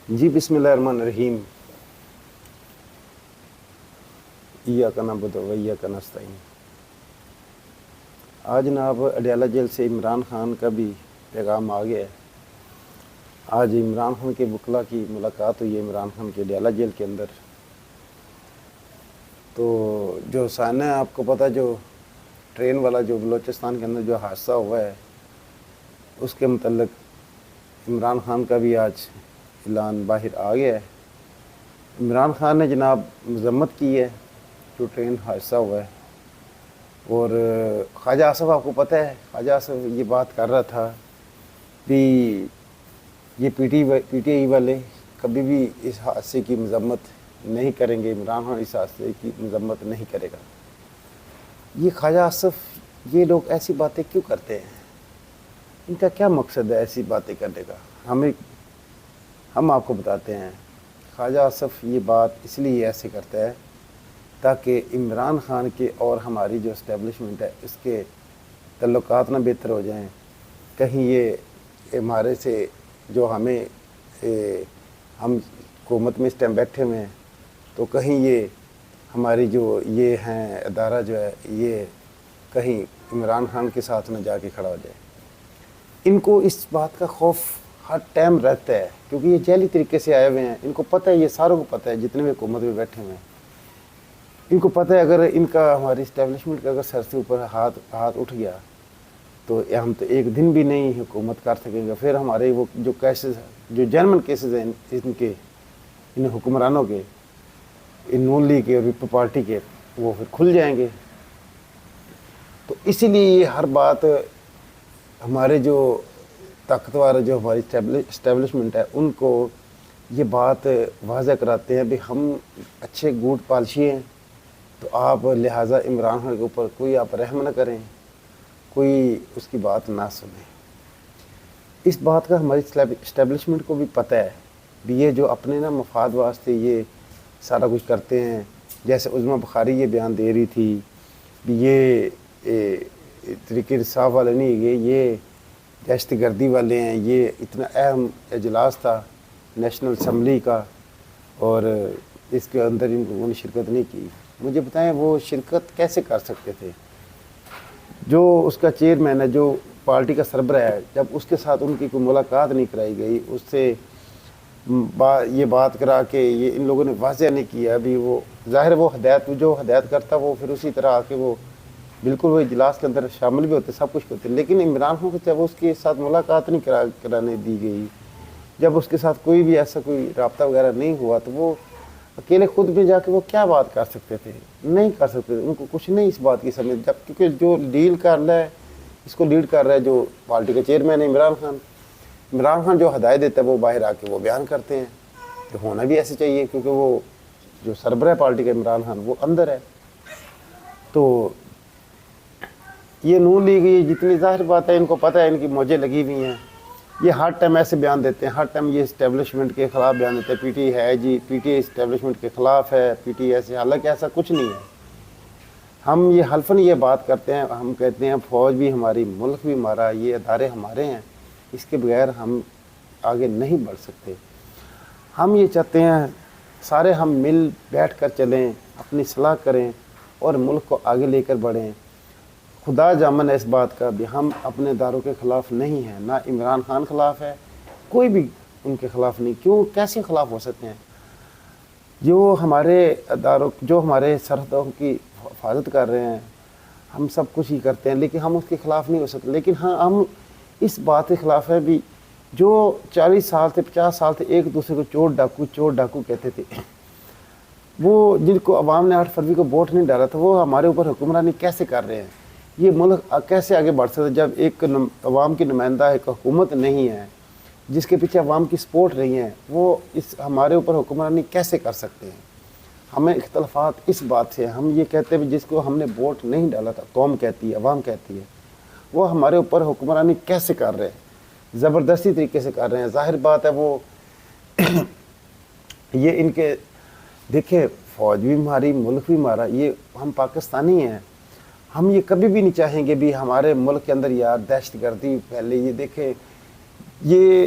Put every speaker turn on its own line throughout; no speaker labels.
جی بسم اللہ الرحمن الرحیم ایاک نعبد و ایاک نستعین۔ آج جناب اڈیالہ جیل سے عمران خان کا بھی پیغام آ گیا ہے۔ آج عمران خان کے وکلا کی ملاقات ہوئی ہے عمران خان کے اڈیالہ جیل کے اندر۔ تو جو سانحہ ہے آپ کو پتہ، جو ٹرین والا جو بلوچستان کے اندر جو حادثہ ہوا ہے اس کے متعلق عمران خان کا بھی آج اعلان باہر آ گیا ہے۔ عمران خان نے جناب مذمت کی ہے جو ٹرین حادثہ ہوا ہے، اور خواجہ آصف آپ کو پتہ ہے، خواجہ آصف یہ بات کر رہا تھا کہ یہ پی ٹی آئی والے کبھی بھی اس حادثے کی مذمت نہیں کریں گے، عمران خان اس حادثے کی مذمت نہیں کرے گا۔ یہ خواجہ آصف یہ لوگ ایسی باتیں کیوں کرتے ہیں؟ ان کا کیا مقصد ہے ایسی باتیں کرنے کا؟ ہم آپ کو بتاتے ہیں۔ خواجہ آصف یہ بات اس لیے ایسے کرتا ہے تاکہ عمران خان کے اور ہماری جو اسٹیبلشمنٹ ہے اس کے تعلقات نہ بہتر ہو جائیں، کہیں یہ ہمارے سے جو ہم حکومت میں اس ٹائم بیٹھے ہوئے ہیں تو کہیں یہ ہماری جو یہ ہیں ادارہ جو ہے یہ کہیں عمران خان کے ساتھ نہ جا کے کھڑا ہو جائے۔ ان کو اس بات کا خوف ہر ٹائم رہتا ہے کیونکہ یہ جعلی طریقے سے آئے ہوئے ہیں۔ ان کو پتہ ہے، یہ ساروں کو پتہ ہے جتنے بھی حکومت میں بیٹھے ہوئے ہیں، ان کو پتہ ہے اگر ان کا ہماری اسٹیبلشمنٹ کا اگر سر سے اوپر ہاتھ اٹھ گیا تو ہم تو ایک دن بھی نہیں حکومت کر سکیں گے۔ پھر ہمارے وہ جو کیسز جو جرمن کیسز ہیں ان حکمرانوں کے، ان نون لیگ کے اور پیپلز پارٹی کے، وہ پھر کھل جائیں گے۔ تو اسی لیے یہ ہر بات ہمارے جو طاقتور جو ہماری اسٹیبلشمنٹ ہے ان کو یہ بات واضح کراتے ہیں بھی ہم اچھے گوٹ پالشی ہیں، تو آپ لہٰذا عمران خان کے اوپر کوئی آپ رحم نہ کریں، کوئی اس کی بات نہ سنیں۔ اس بات کا ہماری اسٹیبلشمنٹ کو بھی پتہ ہے بھی یہ جو اپنے نا مفاد واسطے یہ سارا کچھ کرتے ہیں۔ جیسے عظمیٰ بخاری یہ بیان دے رہی تھی بھی یہ تحریک انصاف والے نہیں گئے، یہ دہشت گردی والے ہیں۔ یہ اتنا اہم اجلاس تھا نیشنل اسمبلی کا اور اس کے اندر ان لوگوں نے شرکت نہیں کی۔ مجھے بتائیں وہ شرکت کیسے کر سکتے تھے؟ جو اس کا چیئرمین ہے، جو پارٹی کا سربراہ ہے، جب اس کے ساتھ ان کی کوئی ملاقات نہیں کرائی گئی، اس سے یہ بات کرا کے یہ ان لوگوں نے واضح نہیں کیا، ابھی وہ ظاہر وہ جو ہدایت کرتا وہ پھر اسی طرح آ کے وہ بالکل وہ اجلاس کے اندر شامل بھی ہوتے، سب کچھ ہوتے، لیکن عمران خان کو جب اس کے ساتھ ملاقات نہیں کرانے دی گئی، جب اس کے ساتھ کوئی بھی ایسا کوئی رابطہ وغیرہ نہیں ہوا تو وہ اکیلے خود بھی جا کے وہ کیا بات کر سکتے تھے؟ نہیں کر سکتے تھے۔ ان کو کچھ نہیں اس بات کی سمجھ، جب کیونکہ جو ڈیل کر رہا ہے اس کو لیڈ کر رہا ہے جو پارٹی کا چیئرمین ہے عمران خان جو ہدایت دیتا ہے وہ باہر آ کے وہ بیان کرتے ہیں۔ تو ہونا بھی ایسے چاہیے کیونکہ وہ جو سربراہ پارٹی کا عمران خان وہ اندر ہے۔ تو یہ نون لیگ یہ جتنی ظاہر بات ہے ان کو پتہ ہے ان کی موجیں لگی ہوئی ہیں، یہ ہر ٹائم ایسے بیان دیتے ہیں، ہر ٹائم یہ اسٹیبلشمنٹ کے خلاف بیان دیتے ہیں، پی ٹی ہے جی، پی ٹی اسٹیبلشمنٹ کے خلاف ہے، پی ٹی ایسے، حالانکہ ایسا کچھ نہیں ہے۔ ہم یہ حلفاً یہ بات کرتے ہیں، ہم کہتے ہیں فوج بھی ہماری، ملک بھی ہمارا، یہ ادارے ہمارے ہیں، اس کے بغیر ہم آگے نہیں بڑھ سکتے۔ ہم یہ چاہتے ہیں سارے ہم مل بیٹھ کر چلیں، اپنی صلاح کریں اور ملک کو آگے لے کر بڑھیں۔ خدا جامن ہے اس بات کا بھی ہم اپنے اداروں کے خلاف نہیں ہیں، نہ عمران خان خلاف ہے، کوئی بھی ان کے خلاف نہیں۔ کیوں کیسے خلاف ہو سکتے ہیں؟ جو ہمارے اداروں، جو ہمارے سرحدوں کی حفاظت کر رہے ہیں، ہم سب کچھ ہی کرتے ہیں لیکن ہم اس کے خلاف نہیں ہو سکتے۔ لیکن ہاں ہم اس بات کے خلاف ہے بھی جو 40 سال سے 50 سال سے ایک دوسرے کو چور ڈاکو کہتے تھے، وہ جن کو عوام نے 8 فروری کو ووٹ نہیں ڈالا تھا، وہ ہمارے اوپر حکمرانی کیسے کر رہے ہیں؟ یہ ملک کیسے آگے بڑھ سکتا ہے جب ایک عوام کی نمائندہ ایک حکومت نہیں ہے جس کے پیچھے عوام کی سپورٹ نہیں ہے، وہ اس ہمارے اوپر حکمرانی کیسے کر سکتے ہیں؟ ہمیں اختلافات اس بات سے، ہم یہ کہتے ہیں جس کو ہم نے ووٹ نہیں ڈالا تھا، قوم کہتی ہے، عوام کہتی ہے، وہ ہمارے اوپر حکمرانی کیسے کر رہے ہیں؟ زبردستی طریقے سے کر رہے ہیں۔ ظاہر بات ہے وہ یہ ان کے دیکھیں، فوج بھی ہماری، ملک بھی ہمارا، یہ ہم پاکستانی ہیں، ہم یہ کبھی بھی نہیں چاہیں گے بھی ہمارے ملک کے اندر یار دہشت گردی پھیلے۔ یہ دیکھیں، یہ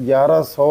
1100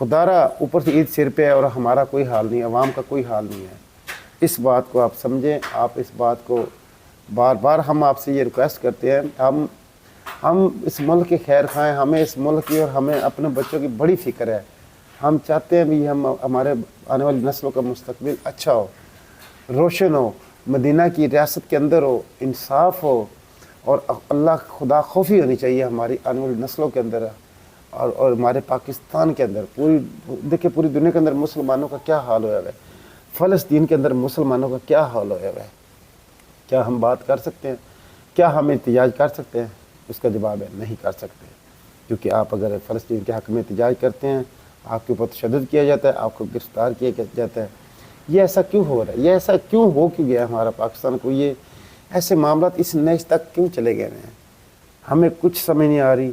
خدارا اوپر سے عید سر پہ ہے اور ہمارا کوئی حال نہیں ہے، عوام کا کوئی حال نہیں ہے۔ اس بات کو آپ سمجھیں، آپ اس بات کو بار بار ہم آپ سے یہ ریکویسٹ کرتے ہیں۔ ہم اس ملک کے خیر خواہ ہیں، ہمیں اس ملک کی اور ہمیں اپنے بچوں کی بڑی فکر ہے۔ ہم چاہتے ہیں بھی ہمارے آنے والی نسلوں کا مستقبل اچھا ہو، روشن ہو، مدینہ کی ریاست کے اندر ہو، انصاف ہو، اور اللہ خدا خوفی ہونی چاہیے ہماری آنے والی نسلوں کے اندر اور ہمارے پاکستان کے اندر۔ دیکھیں پوری دنیا کے اندر مسلمانوں کا کیا حال ہوا ہے، فلسطین کے اندر مسلمانوں کا کیا حال ہوا ہے۔ کیا ہم بات کر سکتے ہیں؟ کیا ہم احتجاج کر سکتے ہیں؟ اس کا جواب ہے نہیں کر سکتے، کیونکہ آپ اگر فلسطین کے حق میں احتجاج کرتے ہیں، آپ کے اوپر تشدد کیا جاتا ہے، آپ کو گرفتار کیا جاتا ہے۔ یہ ایسا کیوں ہو رہا ہے؟ یہ ایسا کیوں ہو کیوں گیا ہمارا پاکستان کو؟ یہ ایسے معاملات اس نیچ تک کیوں چلے گئے ہیں؟ ہمیں کچھ سمجھ نہیں آ رہی،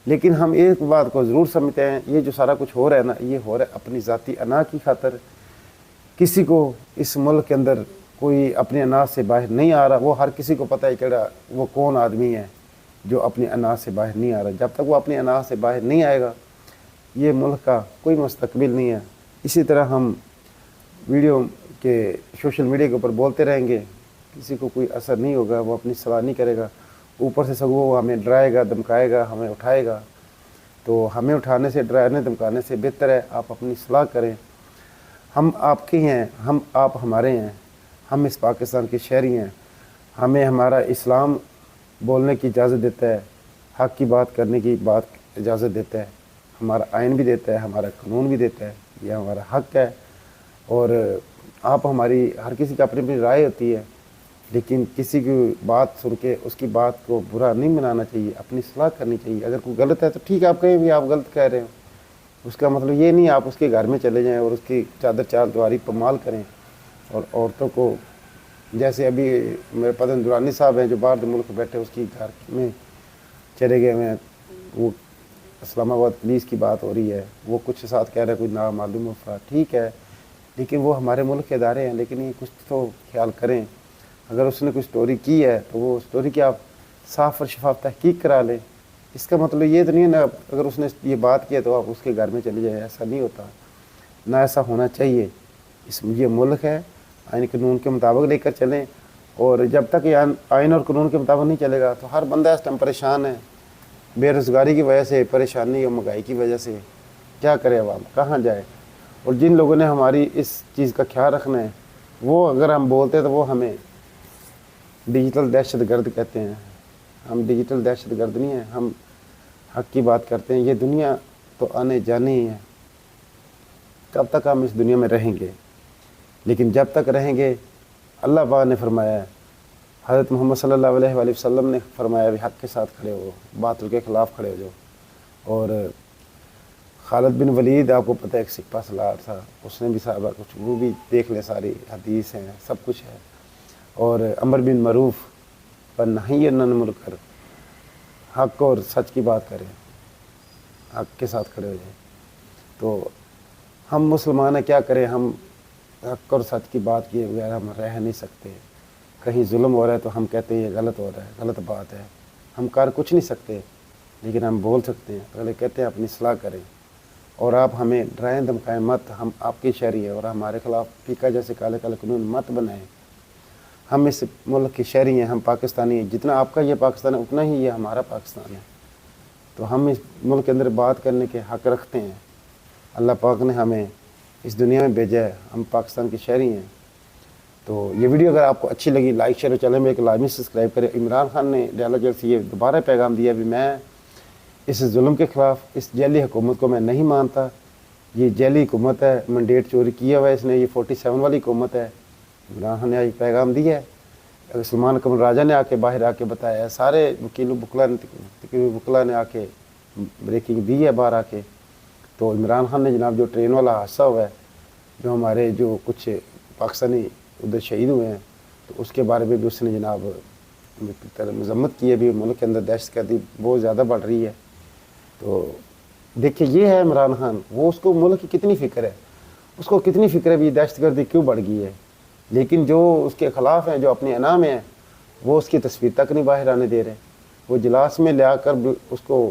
لیکن ہم ایک بات کو ضرور سمجھتے ہیں، یہ جو سارا کچھ ہو رہا ہے نا، یہ ہو رہا ہے اپنی ذاتی انا کی خاطر۔ کسی کو اس ملک کے اندر کوئی اپنی انا سے باہر نہیں آ رہا، وہ ہر کسی کو پتہ ہے کہ وہ کون آدمی ہے جو اپنی انا سے باہر نہیں آ رہا۔ جب تک وہ اپنی انا سے باہر نہیں آئے گا، یہ ملک کا کوئی مستقبل نہیں ہے۔ اسی طرح ہم ویڈیو کے سوشل میڈیا کے اوپر بولتے رہیں گے، کسی کو کوئی اثر نہیں ہوگا، وہ اپنی صلاح نہیں کرے گا، اوپر سے سگو وہ ہمیں ڈرائے گا، دھمکائے گا، ہمیں اٹھائے گا۔ تو ہمیں اٹھانے سے، ڈرانے دھمکانے سے بہتر ہے آپ اپنی صلاح کریں۔ ہم آپ کے ہیں، آپ ہمارے ہیں، ہم اس پاکستان کے شہری ہیں، ہمیں ہمارا اسلام بولنے کی اجازت دیتا ہے، حق کی بات کرنے کی اجازت دیتا ہے، ہمارا آئین بھی دیتا ہے، ہمارا قانون بھی دیتا ہے، یہ ہمارا حق ہے۔ اور آپ ہماری، ہر کسی کا اپنی اپنی رائے ہوتی ہے، لیکن کسی کی بات سن کے اس کی بات کو برا نہیں بنانا چاہیے، اپنی صلاح کرنی چاہیے۔ اگر کوئی غلط ہے تو ٹھیک ہے، آپ کہیں بھی آپ غلط کہہ رہے ہو، اس کا مطلب یہ نہیں آپ اس کے گھر میں چلے جائیں اور اس کی چادر چار دیواری پمال کریں، اور عورتوں کو، جیسے ابھی میرے پتن درانی صاحب ہیں جو باہر ملک بیٹھے، اس کی گھر میں چلے گئے ہیں، وہ اسلام آباد پولیس کی بات ہو رہی ہے، وہ کچھ ساتھ کہہ رہے ہیں کوئی نامعلوم افراد، ٹھیک ہے، لیکن وہ ہمارے ملک کے ادارے ہیں، لیکن یہ کچھ تو خیال کریں۔ اگر اس نے کوئی سٹوری کی ہے تو وہ سٹوری کی آپ صاف اور شفاف تحقیق کرا لیں۔ اس کا مطلب یہ تو نہیں ہے نا اگر اس نے یہ بات کی ہے تو آپ اس کے گھر میں چلے جائیں، ایسا نہیں ہوتا، نہ ایسا ہونا چاہیے۔ یہ ملک ہے، آئین قانون کے مطابق لے کر چلیں، اور جب تک یہ آئین اور قانون کے مطابق نہیں چلے گا تو ہر بندہ اس ٹائم پریشان ہے، بے روزگاری کی وجہ سے، پریشانی اور مہنگائی کی وجہ سے۔ کیا کرے عوام، کہاں جائے؟ اور جن لوگوں نے ہماری اس چیز کا خیال رکھنا ہے، وہ اگر ہم بولتے ہیں تو وہ ہمیں ڈیجیٹل دہشت گرد کہتے ہیں۔ ہم ڈیجیٹل دہشت گرد نہیں ہیں، ہم حق کی بات کرتے ہیں۔ یہ دنیا تو آنے جانے ہی ہے، کب تک ہم اس دنیا میں رہیں گے، لیکن جب تک رہیں گے، اللہ پاک نے فرمایا ہے، حضرت محمد صلی اللہ علیہ وآلہ وسلم نے فرمایا بھی حق کے ساتھ کھڑے ہو، باطل کے خلاف کھڑے ہو جاؤ۔ اور خالد بن ولید، آپ کو پتہ ہے، ایک سپہ سالار تھا، اس نے بھی صحابہ کچھ، وہ بھی دیکھ لیں، ساری حدیث ہیں، سب کچھ ہے۔ اور امر بن معروف پر نہی عن المنکر، حق اور سچ کی بات کریں، حق کے ساتھ کھڑے ہو جائیں۔ تو ہم مسلمان ہیں، کیا کریں؟ ہم حق اور سچ کی بات کیے بغیر ہم رہ نہیں سکتے۔ کہیں ظلم ہو رہا ہے تو ہم کہتے ہیں یہ غلط ہو رہا ہے، غلط بات ہے، ہم کر کچھ نہیں سکتے، لیکن ہم بول سکتے ہیں۔ پہلے کہتے ہیں اپنی اصلاح کریں، اور آپ ہمیں ڈرائیں دھمکائیں مت، ہم آپ کے شہری ہیں، اور ہمارے خلاف فیکا جیسے کالے کالے قانون مت بنائیں۔ ہم اس ملک کے شہری ہیں، ہم پاکستانی ہیں، جتنا آپ کا یہ پاکستان ہے اتنا ہی یہ ہمارا پاکستان ہے، تو ہم اس ملک کے اندر بات کرنے کے حق رکھتے ہیں۔ اللہ پاک نے ہمیں اس دنیا میں بھیجا ہے، ہم پاکستان کے شہری ہیں۔ تو یہ ویڈیو اگر آپ کو اچھی لگی، لائک شیئر، چینل میں ایک لازمی سبسکرائب کریں۔ عمران خان نے ڈیالوگ جیل سے یہ دوبارہ پیغام دیا بھی میں اس ظلم کے خلاف، اس جیلی حکومت کو میں نہیں مانتا، یہ جیلی حکومت ہے، مینڈیٹ چوری کیا ہوا ہے اس نے، یہ 47 والی حکومت ہے۔ عمران خان نے آج پیغام دیا ہے، سلمان قمر راجہ نے آ کے باہر آ کے بتایا ہے، سارے وکیل وکلا نے آ کے بریکنگ دی ہے باہر آ کے۔ تو عمران خان نے جناب جو ٹرین والا حادثہ ہوا ہے، جو ہمارے جو کچھ پاکستانی ادھر شہید ہوئے ہیں، تو اس کے بارے میں بھی اس نے جناب مذمت کی ہے، بھی ملک کے اندر دہشت گردی بہت زیادہ بڑھ رہی ہے۔ تو دیکھیے یہ ہے عمران خان، وہ اس کو ملک کی کتنی فکر ہے، اس کو کتنی فکر ہے بھی دہشت گردی کیوں بڑھ گئی ہے، لیکن جو اس کے خلاف ہیں، جو اپنی انا میں ہیں، وہ اس کی تصویر تک نہیں باہر آنے دے رہے۔ وہ اجلاس میں لے آ کر اس کو